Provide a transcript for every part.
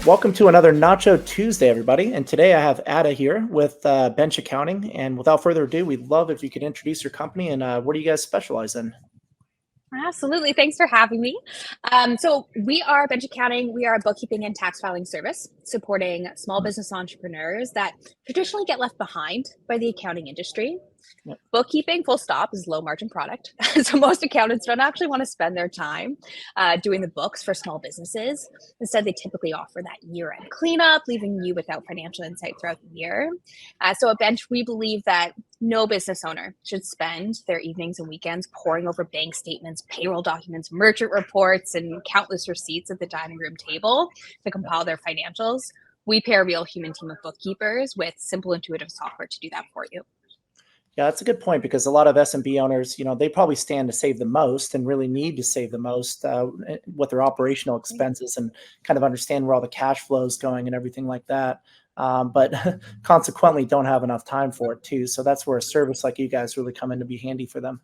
Welcome to another Nacho Tuesday, everybody. And today I have Ada here with Bench Accounting. And without further ado, we'd love if you could introduce your company and what do you guys specialize in? Absolutely. Thanks for having me. So we are Bench Accounting. We are a bookkeeping and tax filing service supporting small business entrepreneurs that traditionally get left behind by the accounting industry. Yep. Bookkeeping, full stop, is low margin product. So most accountants don't actually want to spend their time doing the books for small businesses. Instead, they typically offer that year-end cleanup, leaving you without financial insight throughout the year. So at Bench, we believe that no business owner should spend their evenings and weekends poring over bank statements, payroll documents, merchant reports, and countless receipts at the dining room table to compile their financials. We pair a real human team of bookkeepers with simple, intuitive software to do that for you. Yeah, that's a good point because a lot of SMB owners, they probably stand to save the most and really need to save the most with their operational expenses and kind of understand where all the cash flow is going and everything like that. But consequently, don't have enough time for it too. So that's where a service like you guys really come in to be handy for them.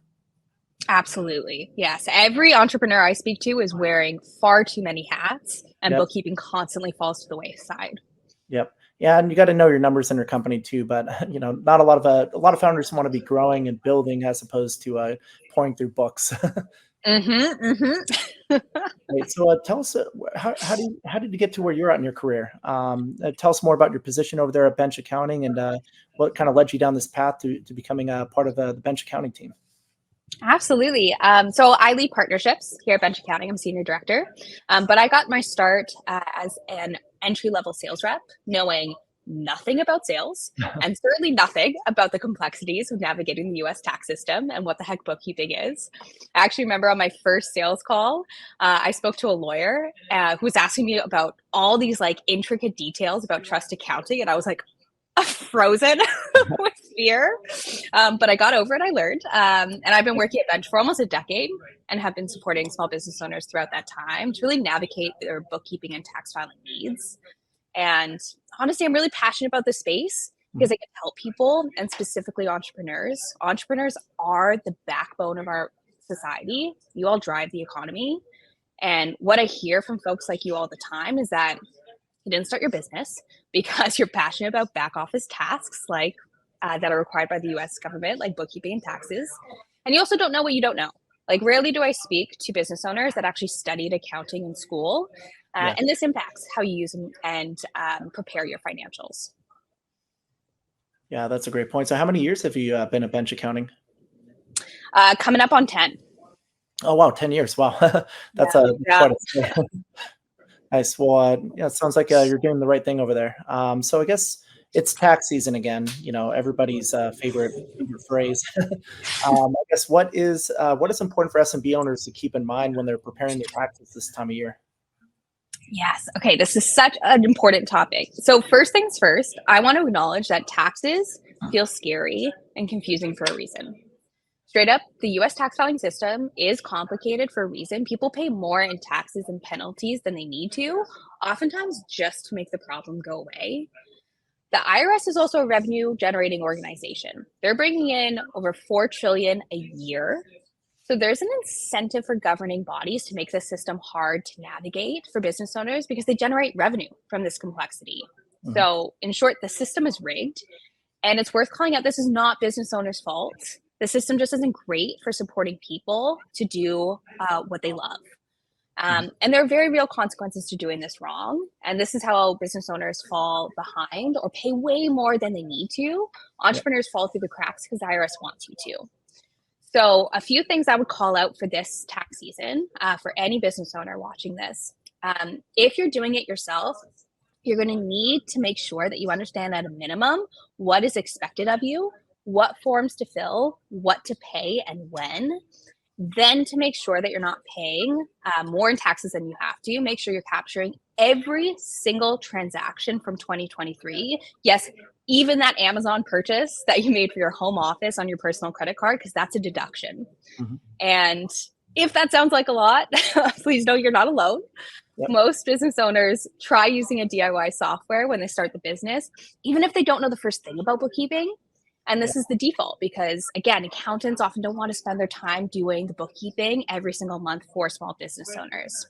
Absolutely. Yes. Every entrepreneur I speak to is wearing far too many hats, and Yep. bookkeeping constantly falls to the wayside. Yep. Yeah, and you got to know your numbers in your company too. But not a lot of founders want to be growing and building as opposed to pouring through books. Mm-hmm, mm-hmm. Right. So tell us how did you get to where you're at in your career? Tell us more about your position over there at Bench Accounting and what kind of led you down this path to becoming a part of the Bench Accounting team. Absolutely. So I lead partnerships here at Bench Accounting. I'm senior director, but I got my start as an entry-level sales rep, knowing nothing about sales and certainly nothing about the complexities of navigating the US tax system and what the heck bookkeeping is. I actually remember on my first sales call, I spoke to a lawyer who was asking me about all these like intricate details about trust accounting, and I was like, frozen with fear. But I got over it. I learned. And I've been working at Bench for almost a decade and have been supporting small business owners throughout that time to really navigate their bookkeeping and tax filing needs. And honestly, I'm really passionate about this space because I can help people, and specifically entrepreneurs. Entrepreneurs are the backbone of our society. You all drive the economy. And what I hear from folks like you all the time is that you didn't start your business because you're passionate about back office tasks like that are required by the US government, like bookkeeping and taxes. And you also don't know what you don't know. Like, rarely do I speak to business owners that actually studied accounting in school. Yeah. And this impacts how you use and prepare your financials. Yeah, that's a great point. So how many years have you been at Bench Accounting? Coming up on 10. Oh, wow, 10 years. Wow. Yeah. That's a Yeah. quite a nice. Well, yeah, it sounds like you're doing the right thing over there. So I guess it's tax season again, everybody's favorite phrase. I guess what is important for SMB owners to keep in mind when they're preparing their taxes this time of year? Yes. Okay. This is such an important topic. So, first things first, I want to acknowledge that taxes feel scary and confusing for a reason. Straight up, the US tax filing system is complicated for a reason. People pay more in taxes and penalties than they need to, oftentimes just to make the problem go away. The IRS is also a revenue generating organization. They're bringing in over 4 trillion a year. So there's an incentive for governing bodies to make the system hard to navigate for business owners because they generate revenue from this complexity. Mhm. So, in short, the system is rigged, and it's worth calling out this is not business owners' fault. The system just isn't great for supporting people to do what they love. And there are very real consequences to doing this wrong. And this is how business owners fall behind or pay way more than they need to. Yeah. Entrepreneurs fall through the cracks because the IRS wants you to. So, a few things I would call out for this tax season for any business owner watching this. If you're doing it yourself, you're going to need to make sure that you understand at a minimum what is expected of you, what forms to fill, what to pay, and when. Then, to make sure that you're not paying more in taxes than you have to, make sure you're capturing every single transaction from 2023. Yes, even that Amazon purchase that you made for your home office on your personal credit card, because that's a deduction. Mhm. And if that sounds like a lot, please know you're not alone. Yep. Most business owners try using a DIY software when they start the business, even if they don't know the first thing about bookkeeping. And this is the default because, again, accountants often don't want to spend their time doing the bookkeeping every single month for small business owners.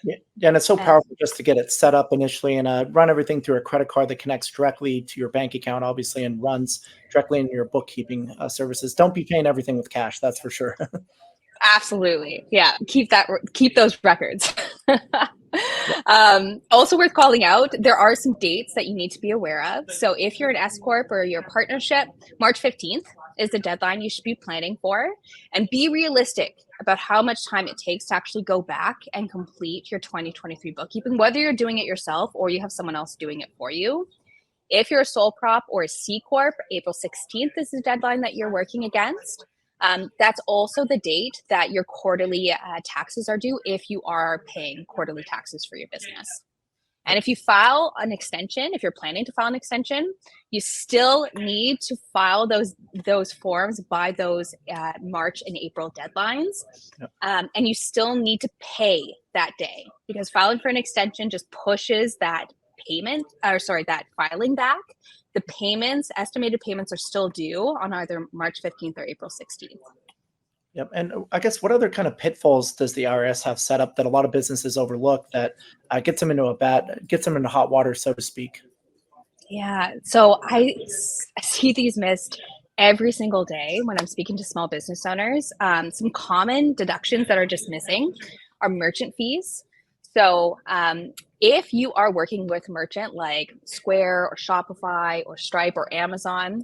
Yeah, and it's so And powerful just to get it set up initially and run everything through a credit card that connects directly to your bank account, obviously, and runs directly in your bookkeeping services. Don't be paying everything with cash, that's for sure. absolutely. Yeah. Keep those records. Yeah. Also worth calling out, there are some dates that you need to be aware of. So if you're an S Corp or your partnership, March 15th is the deadline you should be planning for. And be realistic about how much time it takes to actually go back and complete your 2023 bookkeeping, whether you're doing it yourself or you have someone else doing it for you. If you're a sole prop or a C Corp, April 16th is the deadline that you're working against. That's also the date that your quarterly taxes are due if you are paying quarterly taxes for your business. And if you file an extension, if you're planning to file an extension, you still need to file those forms by those March and April deadlines. Yep. And you still need to pay that day, because filing for an extension just pushes that that filing back. The estimated payments are still due on either March 15th or April 16th. Yep. And I guess what other kind of pitfalls does the IRS have set up that a lot of businesses overlook that gets them into hot water, so to speak? Yeah. So I see these missed every single day when I'm speaking to small business owners. Some common deductions that are just missing are merchant fees. So if you are working with merchant like Square or Shopify or Stripe or Amazon,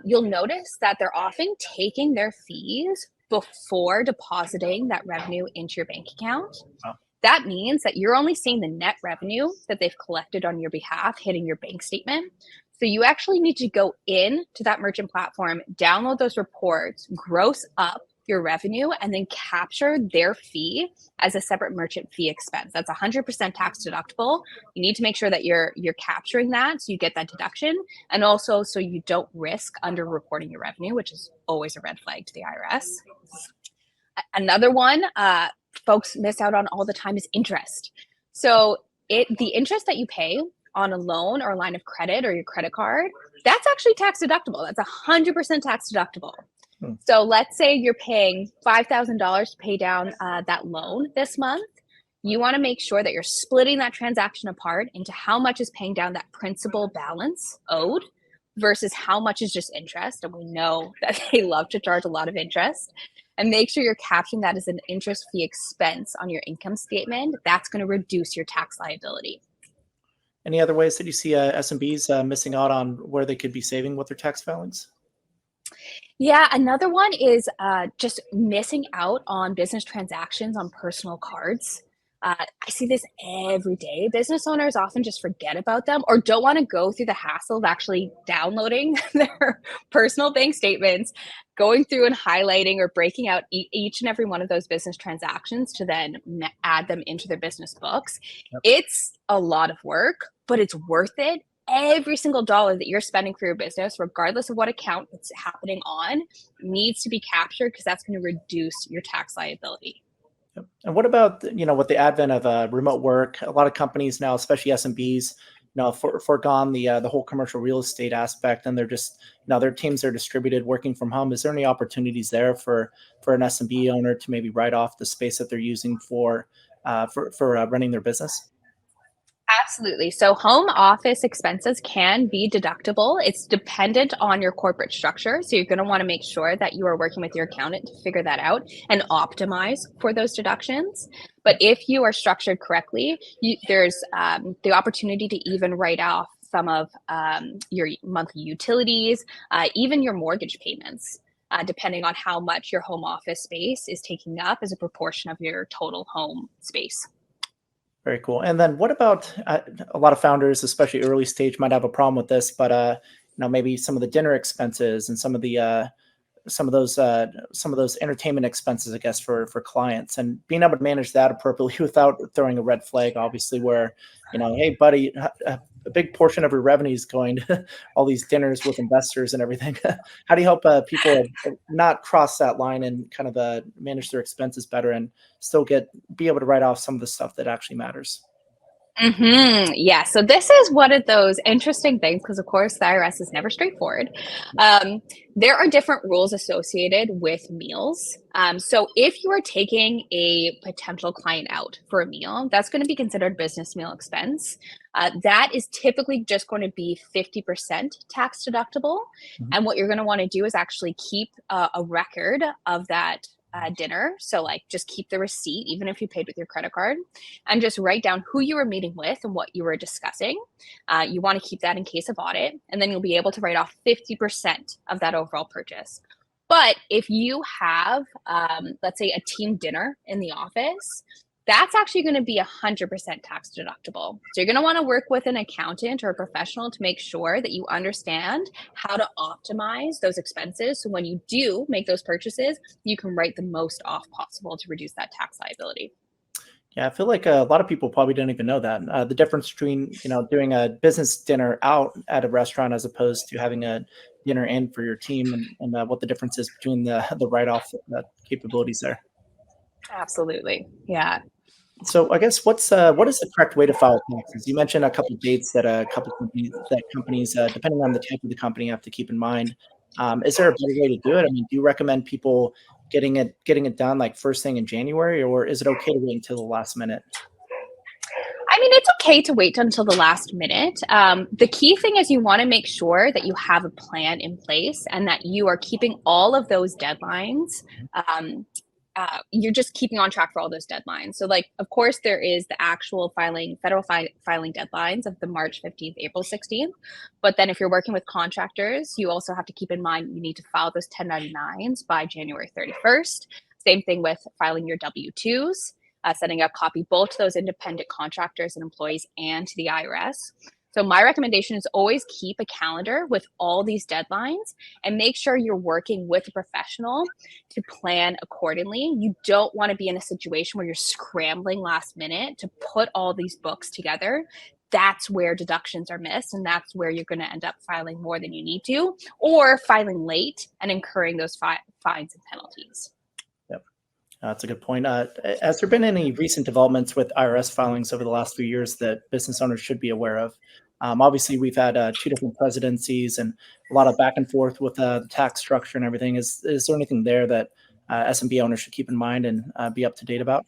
you'll notice that they're often taking their fees before depositing that revenue into your bank account. Wow. That means that you're only seeing the net revenue that they've collected on your behalf hitting your bank statement. So you actually need to go in to that merchant platform, download those reports, gross up your revenue, and then capture their fee as a separate merchant fee expense. That's 100% tax deductible. You need to make sure that you're capturing that so you get that deduction, and also so you don't risk underreporting your revenue, which is always a red flag to the IRS. Another one folks miss out on all the time is interest. So the interest that you pay on a loan or a line of credit or your credit card, that's actually tax deductible. That's 100% tax deductible. So let's say you're paying $5,000 to pay down that loan this month. You want to make sure that you're splitting that transaction apart into how much is paying down that principal balance owed versus how much is just interest. And we know that they love to charge a lot of interest. And make sure you're capturing that as an interest fee expense on your income statement. That's going to reduce your tax liability. Any other ways that you see SMBs missing out on where they could be saving with their tax filings? Yeah, another one is just missing out on business transactions on personal cards. I see this every day. Business owners often just forget about them or don't want to go through the hassle of actually downloading their personal bank statements, going through and highlighting or breaking out each and every one of those business transactions to then add them into their business books. Yep. It's a lot of work, but it's worth it. Every single dollar that you're spending for your business, regardless of what account it's happening on, needs to be captured because that's going to reduce your tax liability. Yep. And what about, with the advent of remote work, a lot of companies now, especially SMBs, foregone the whole commercial real estate aspect, and they're just, their teams are distributed working from home. Is there any opportunities there for an SMB owner to maybe write off the space that they're using for running their business? Absolutely. So home office expenses can be deductible. It's dependent on your corporate structure. So you're going to want to make sure that you are working with your accountant to figure that out and optimize for those deductions. But if you are structured correctly, there's the opportunity to even write off some of your monthly utilities, even your mortgage payments, depending on how much your home office space is taking up as a proportion of your total home space. Very cool. And then what about a lot of founders, especially early stage, might have a problem with this, but maybe some of the dinner expenses and some of those entertainment expenses, I guess, for clients, and being able to manage that appropriately without throwing a red flag, obviously, where, hey, buddy, a big portion of your revenue is going to all these dinners with investors and everything. How do you help people not cross that line and kind of manage their expenses better and still be able to write off some of the stuff that actually matters? Yeah, so this is one of those interesting things because, of course, the IRS is never straightforward. Um, there are different rules associated with meals. So, if you are taking a potential client out for a meal, that's going to be considered business meal expense. That is typically just going to be 50% tax deductible. Mhm. And what you're going to want to do is actually keep a record of that dinner. So, like, just keep the receipt, even if you paid with your credit card, and just write down who you were meeting with and what you were discussing. You want to keep that in case of audit, and then you'll be able to write off 50% of that overall purchase. But if you have, let's say, a team dinner in the office, that's actually going to be 100% tax deductible. So you're going to want to work with an accountant or a professional to make sure that you understand how to optimize those expenses. So when you do make those purchases, you can write the most off possible to reduce that tax liability. Yeah, I feel like a lot of people probably don't even know that the difference between doing a business dinner out at a restaurant as opposed to having a dinner in for your team, and what the difference is between the write off capabilities there. Absolutely. Yeah. So I guess what is the correct way to file taxes? You mentioned a couple of dates that a couple companies, depending on the type of the company, have to keep in mind. Is there a better way to do it? I mean, do you recommend people getting it done like first thing in January, or is it okay to wait until the last minute? I mean, it's okay to wait until the last minute. The key thing is you want to make sure that you have a plan in place and that you are keeping all of those deadlines. Um, you're just keeping on track for all those deadlines. So, like, of course, there is the actual federal filing deadlines of the March 15th, April 16th. But then if you're working with contractors, you also have to keep in mind you need to file those 1099s by January 31st. Same thing with filing your W-2s, sending a copy both to those independent contractors and employees and to the IRS. So my recommendation is always keep a calendar with all these deadlines and make sure you're working with a professional to plan accordingly. You don't want to be in a situation where you're scrambling last minute to put all these books together. That's where deductions are missed, and that's where you're going to end up filing more than you need to, or filing late and incurring those fines and penalties. Yep. That's a good point. Has there been any recent developments with IRS filings over the last few years that business owners should be aware of? Obviously, we've had two different presidencies and a lot of back and forth with the tax structure and everything. Is there anything there that SMB owners should keep in mind and be up to date about?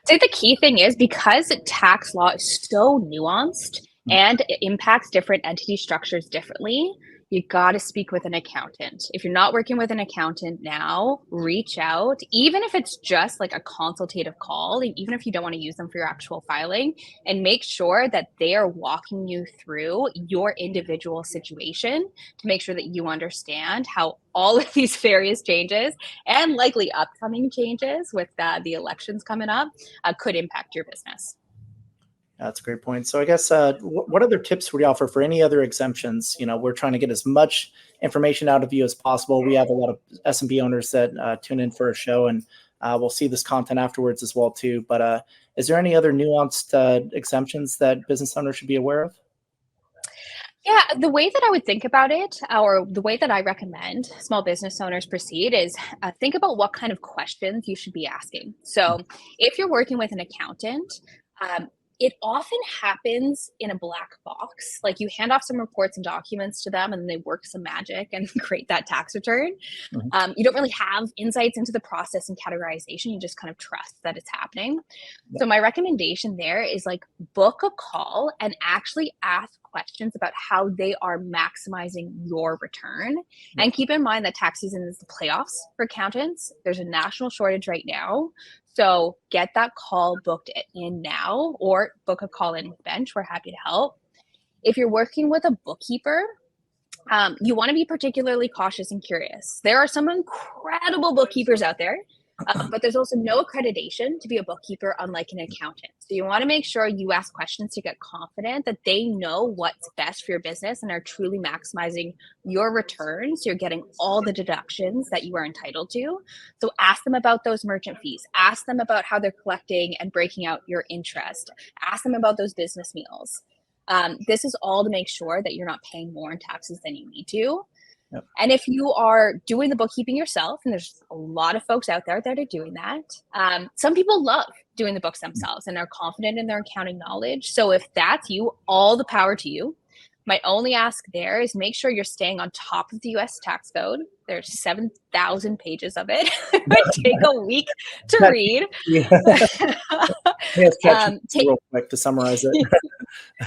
I think the key thing is because tax law is so nuanced Mm. and it impacts different entity structures differently, you got to speak with an accountant. If you're not working with an accountant now, reach out, even if it's just like a consultative call, and even if you don't want to use them for your actual filing, and make sure that they are walking you through your individual situation to make sure that you understand how all of these various changes and likely upcoming changes with the elections coming up could impact your business. That's a great point. So I guess what other tips would you offer for any other exemptions? We're trying to get as much information out of you as possible. We have a lot of SMB owners that tune in for a show, and we'll see this content afterwards as well too. But is there any other nuanced exemptions that business owners should be aware of? Yeah, the way that I would think about it, or the way that I recommend small business owners proceed, is think about what kind of questions you should be asking. So, if you're working with an accountant, um, it often happens in a black box. Like you hand off some reports and documents to them, and then they work some magic and create that tax return. Mhm. You don't really have insights into the process and categorization. You just kind of trust that it's happening. Yeah. So my recommendation there is like book a call and actually ask questions about how they are maximizing your return. Yeah. And keep in mind that tax season is the playoffs for accountants. There's a national shortage right now. So get that call booked in now or book a call in with Bench. We're happy to help. If you're working with a bookkeeper, you want to be particularly cautious and curious. There are some incredible bookkeepers out there, but there's also no accreditation to be a bookkeeper, unlike an accountant. So you want to make sure you ask questions to get confident that they know what's best for your business and are truly maximizing your returns. So you're getting all the deductions that you are entitled to. So ask them about those merchant fees. Ask them about how they're collecting and breaking out your interest. Ask them about those business meals. This is all to make sure that you're not paying more in taxes than you need to. Yep. And if you are doing the bookkeeping yourself, and there's a lot of folks out there that are doing that, some people love doing the books themselves and are confident in their accounting knowledge. So if that's you, all the power to you. My only ask there is make sure you're staying on top of the US tax code. There's 7,000 pages of it. It would take a week to read. Yeah. Yes, Take real quick to summarize it.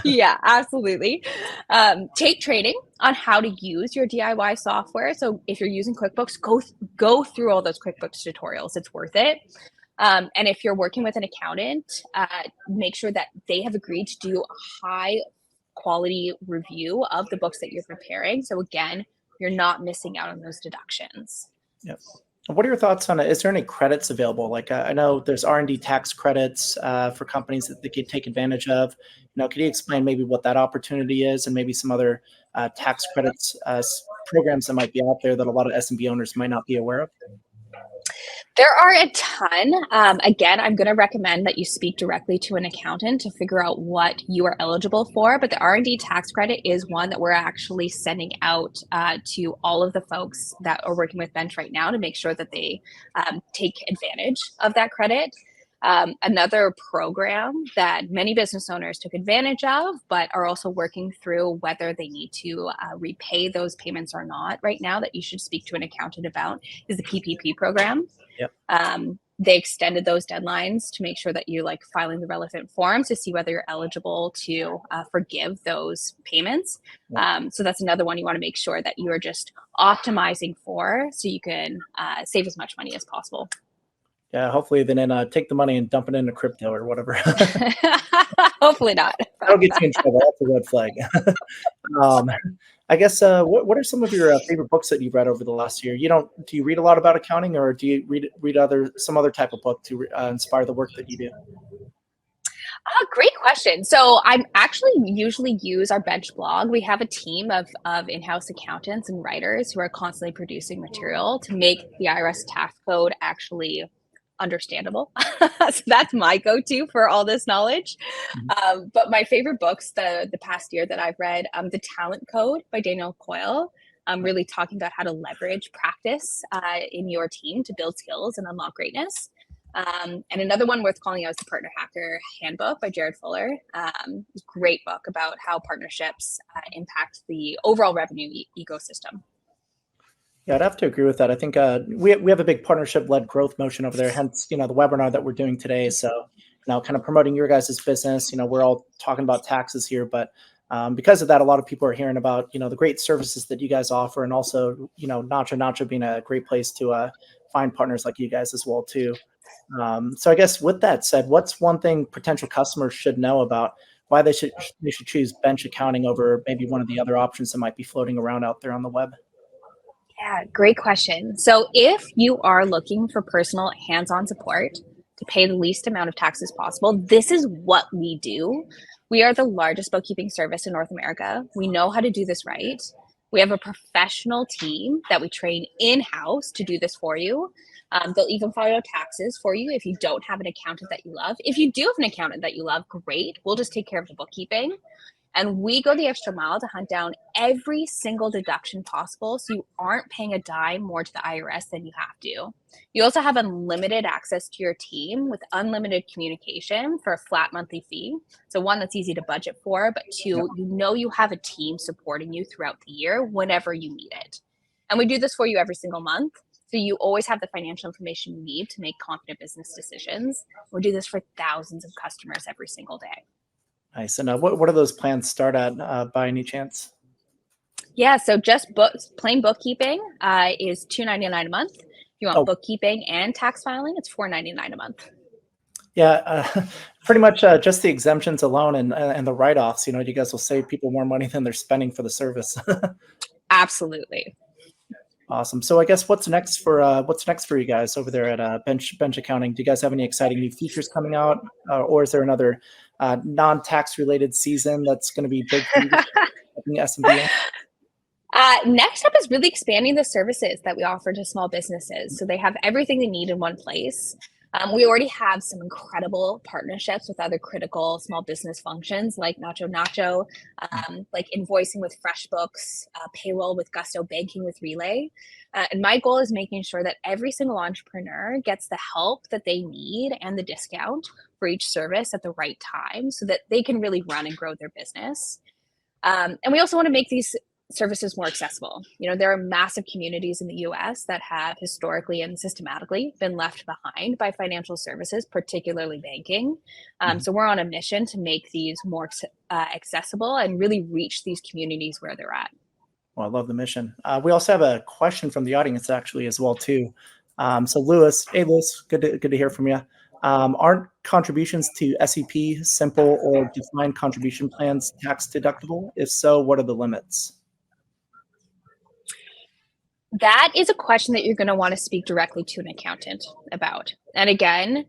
Yeah, absolutely. Take training on how to use your DIY software. So if you're using QuickBooks, go through all those QuickBooks tutorials. It's worth it. And if you're working with an accountant, make sure that they have agreed to do a high quality review of the books that you're preparing. So again, you're not missing out on those deductions. Yep. What are your thoughts on it? Is there any credits available? Like I know there's R&D tax credits for companies that they could take advantage of. Could you explain maybe what that opportunity is and maybe some other tax credits programs that might be out there that a lot of SMB owners might not be aware of? There are a ton. Again, I'm going to recommend that you speak directly to an accountant to figure out what you are eligible for. But the R&D tax credit is one that we're actually sending out to all of the folks that are working with Bench right now to make sure that they take advantage of that credit. Another program that many business owners took advantage of, but are also working through whether they need to repay those payments or not right now, that you should speak to an accountant about, is the PPP program. Yep. They extended those deadlines to make sure that you filing the relevant forms to see whether you're eligible to forgive those payments. Yep. So that's another one you want to make sure that you are just optimizing for, so you can save as much money as possible. Yeah, hopefully they didn't take the money and dump it into crypto or whatever. Hopefully not. That'll get you in trouble. That's a red flag. I guess what are some of your favorite books that you've read over the last year? Do you read a lot about accounting, or do you read some other type of book to inspire the work that you do? Great question. So I actually usually use our Bench blog. We have a team of in-house accountants and writers who are constantly producing material to make the IRS tax code actually understandable. So that's my go-to for all this knowledge. But my favorite books the past year that I've read, The Talent Code by Daniel Coyle, really talking about how to leverage practice in your team to build skills and unlock greatness. And another one worth calling out is The Partner Hacker Handbook by Jared Fuller. Great book about how partnerships impact the overall revenue ecosystem. Yeah, I'd have to agree with that. I think we have a big partnership-led growth motion over there, hence, the webinar that we're doing today. So, kind of promoting your guys' business. We're all talking about taxes here, but because of that, a lot of people are hearing about, the great services that you guys offer, and also, NachoNacho being a great place to find partners like you guys as well, too. So I guess with that said, what's one thing potential customers should know about why they should choose Bench Accounting over maybe one of the other options that might be floating around out there on the web? Yeah, great question. So if you are looking for personal hands-on support to pay the least amount of taxes possible, this is what we do. We are the largest bookkeeping service in North America. We know how to do this right. We have a professional team that we train in-house to do this for you. They'll even file your taxes for you if you don't have an accountant that you love. If you do have an accountant that you love, great. We'll just take care of the bookkeeping. And we go the extra mile to hunt down every single deduction possible, so you aren't paying a dime more to the IRS than you have to. You also have unlimited access to your team with unlimited communication for a flat monthly fee. So one, that's easy to budget for, but two, you have a team supporting you throughout the year whenever you need it. And we do this for you every single month. So you always have the financial information you need to make confident business decisions. We do this for thousands of customers every single day. Nice. And what do those plans start at by any chance? Yeah, so just plain bookkeeping is $2.99 a month. If you want bookkeeping and tax filing, it's $4.99 a month. Yeah, pretty much just the exemptions alone and the write-offs. You guys will save people more money than they're spending for the service. Absolutely. Awesome. So I guess what's next for you guys over there at Bench Accounting? Do you guys have any exciting new features coming out, or is there another non-tax related season that's going to be big for you, SMB? Next up is really expanding the services that we offer to small businesses, so they have everything they need in one place. We already have some incredible partnerships with other critical small business functions like NachoNacho, like invoicing with FreshBooks, payroll with Gusto, banking with Relay. And my goal is making sure that every single entrepreneur gets the help that they need and the discount for each service at the right time so that they can really run and grow their business. And we also want to make these services more accessible. There are massive communities in the US that have historically and systematically been left behind by financial services, particularly banking. So we're on a mission to make these more accessible and really reach these communities where they're at. Well, I love the mission. We also have a question from the audience actually as well too. So Lewis, hey Lewis, good to hear from you. Aren't contributions to SEP, simple or defined contribution plans tax deductible? If so, what are the limits? That is a question that you're going to want to speak directly to an accountant about. And again,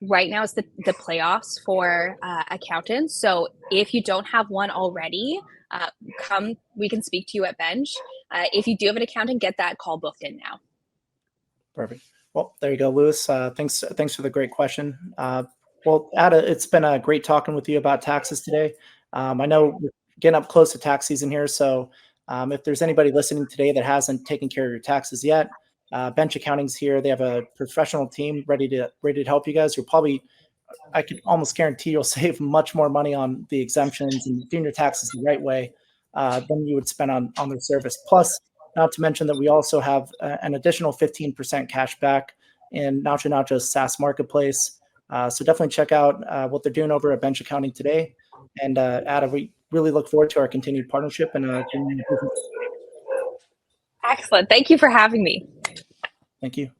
right now it's the playoffs for accountants. So if you don't have one already, we can speak to you at Bench. If you do have an accountant, get that call booked in now. Perfect. Well, there you go, Lewis. Thanks for the great question. Well, Ada, it's been great talking with you about taxes today. I know we're getting up close to tax season here, so if there's anybody listening today that hasn't taken care of your taxes yet, Bench Accounting's here. They have a professional team ready to help you guys. I could almost guarantee you'll save much more money on the exemptions and doing your taxes the right way than you would spend on their service. Plus, not to mention that we also have an additional 15% cash back in NachoNacho's SaaS marketplace. So definitely check out what they're doing over at Bench Accounting today. And Ada, we really look forward to our continued partnership and Excellent. Thank you for having me. Thank you.